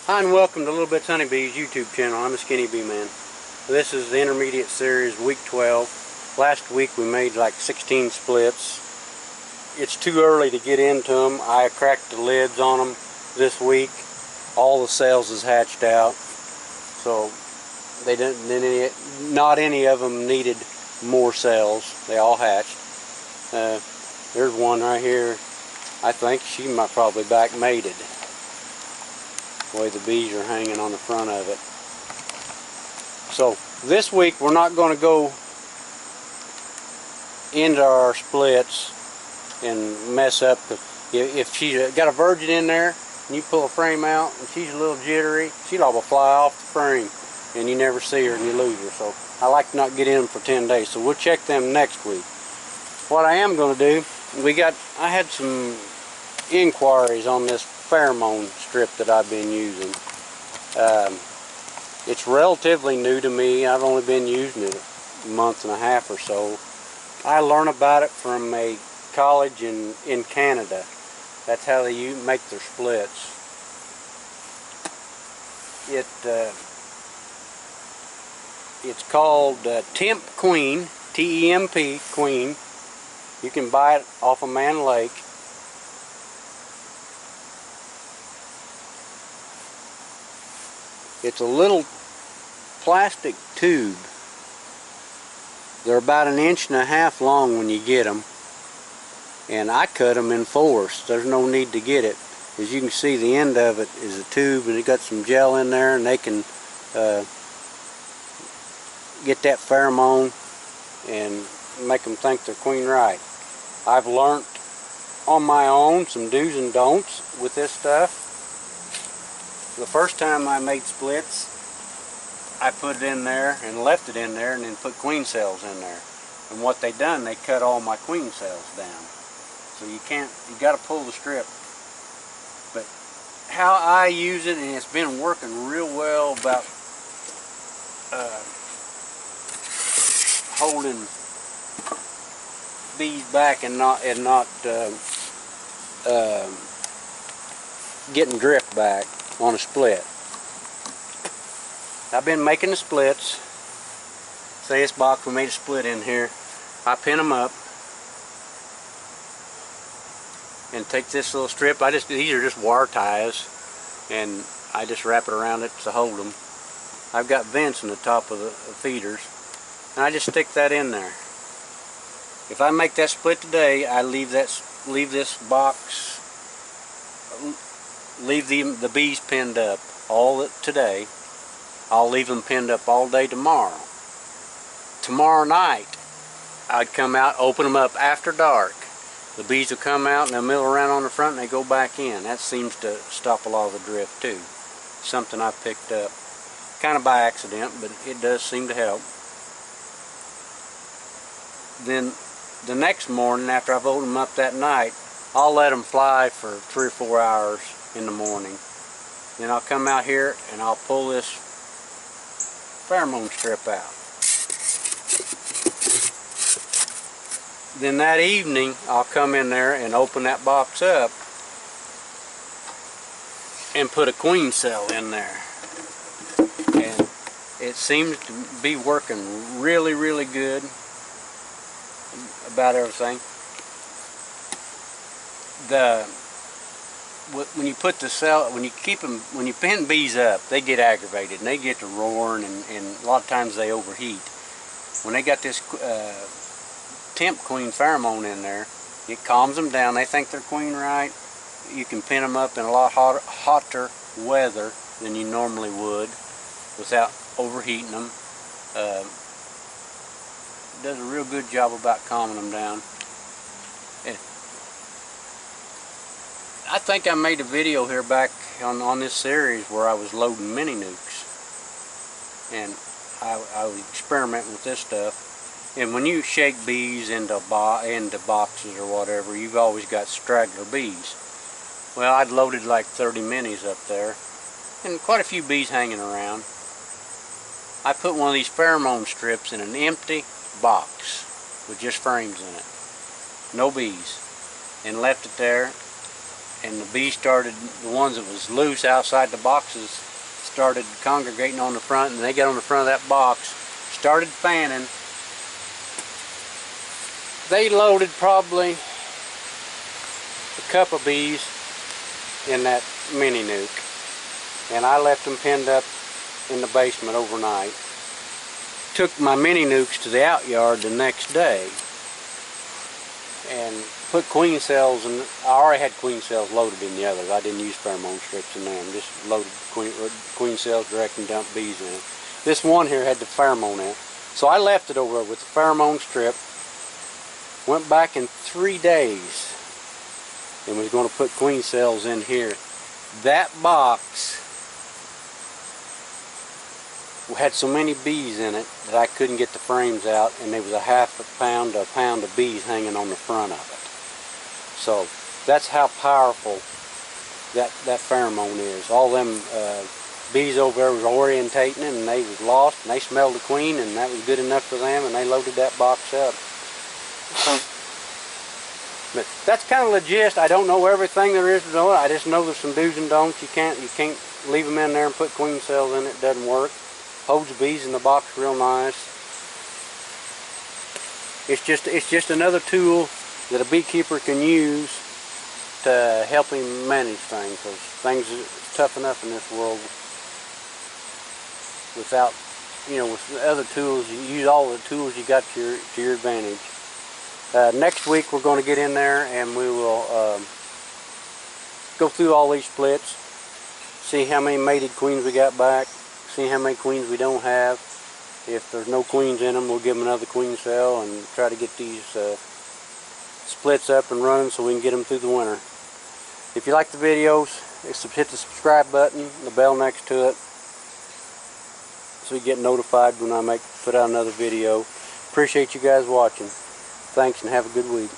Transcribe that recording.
Hi and welcome to Little Bits Honeybees YouTube channel. I'm a Skinny Bee Man. This is the intermediate series, week 12. Last week we made like 16 splits. It's too early to get into them. I cracked the lids on them this week. All the cells is hatched out, so they didn't. Not any of them needed more cells. They all hatched. There's one right here. I think she might probably back mated. The way the bees are hanging on the front of it. So this week we're not going to go into our splits and mess up. If she's got a virgin in there and you pull a frame out and she's a little jittery, she'll all fly off the frame and you never see her and you lose her. So I like to not get in them for 10 days. So we'll check them next week. What I am going to do, I had some inquiries on this pheromone strip that I've been using. It's relatively new to me. I've only been using it a month and a half or so. I learned about it from a college in Canada. That's how they make their splits. It's called Temp Queen, T-E-M-P, Queen. You can buy it off of Man Lake. It's a little plastic tube. They're about 1.5 inches long when you get them. And I cut them in 4s. There's no need to get it. As you can see, the end of it is a tube and it got some gel in there, and they can get that pheromone and make them think they're queen right. I've learnt on my own some do's and don'ts with this stuff. The first time I made splits, I put it in there and left it in there and then put queen cells in there. And what they done, they cut all my queen cells down. So you got to pull the strip. But how I use it, and it's been working real well about holding bees back and not getting drift back on a split. I've been making the splits. Say this box, we made a split in here. I pin them up and take this little strip. These are just wire ties, and I just wrap it around it to hold them. I've got vents in the top of the feeders, and I just stick that in there. If I make that split today, I leave this box, leave the bees pinned up all today. I'll leave them pinned up all day tomorrow. Tomorrow night, I'd come out, open them up after dark. The bees will come out and they'll mill around on the front and they go back in. That seems to stop a lot of the drift too. Something I picked up, kind of by accident, but it does seem to help. Then the next morning, after I've opened them up that night, I'll let them fly for 3 or 4 hours in the morning. Then I'll come out here and I'll pull this pheromone strip out. Then that evening I'll come in there and open that box up and put a queen cell in there. And it seems to be working really, really good about everything. When you put the cell, when you pin bees up, they get aggravated and they get to roaring, and a lot of times they overheat. When they got this Temp Queen pheromone in there, it calms them down. They think they're queen right. You can pin them up in a lot hotter weather than you normally would without overheating them. It does a real good job about calming them down. I think I made a video here back on this series where I was loading mini nukes, and I was experimenting with this stuff. And when you shake bees into boxes or whatever, you've always got straggler bees. Well, I'd loaded like 30 minis up there, and quite a few bees hanging around. I put one of these pheromone strips in an empty box with just frames in it, no bees, and left it there. and the bees started, the ones that was loose outside the boxes started congregating on the front, and they got on the front of that box, started fanning. They loaded probably a couple of bees in that mini nuke, and I left them pinned up in the basement overnight. Took my mini nukes to the out yard the next day and put queen cells, and I already had queen cells loaded in the others. I didn't use pheromone strips in them, just loaded queen cells direct and dumped bees in it. This one here had the pheromone in it, so I left it over with the pheromone strip. Went back in 3 days and was going to put queen cells in here. That box had so many bees in it that I couldn't get the frames out, and there was a half a pound to a pound of bees hanging on the front of it. So that's how powerful that pheromone is. All them bees over there was orientating, and they was lost, and they smelled the queen, and that was good enough for them, and they loaded that box up. But that's kind of legit. I don't know everything there is to know. I just know there's some do's and don'ts. You can't leave them in there and put queen cells in it. It doesn't work. Holds the bees in the box real nice. It's just another tool that a beekeeper can use to help him manage things, because things are tough enough in this world without, with other tools. You use all the tools you got to your advantage. Next week we're going to get in there and we will go through all these splits, see how many mated queens we got back, see how many queens we don't have. If there's no queens in them, we'll give them another queen cell and try to get these splits up and running so we can get them through the winter. If you like the videos, hit the subscribe button, the bell next to it, so you get notified when I put out another video. Appreciate you guys watching. Thanks and have a good week.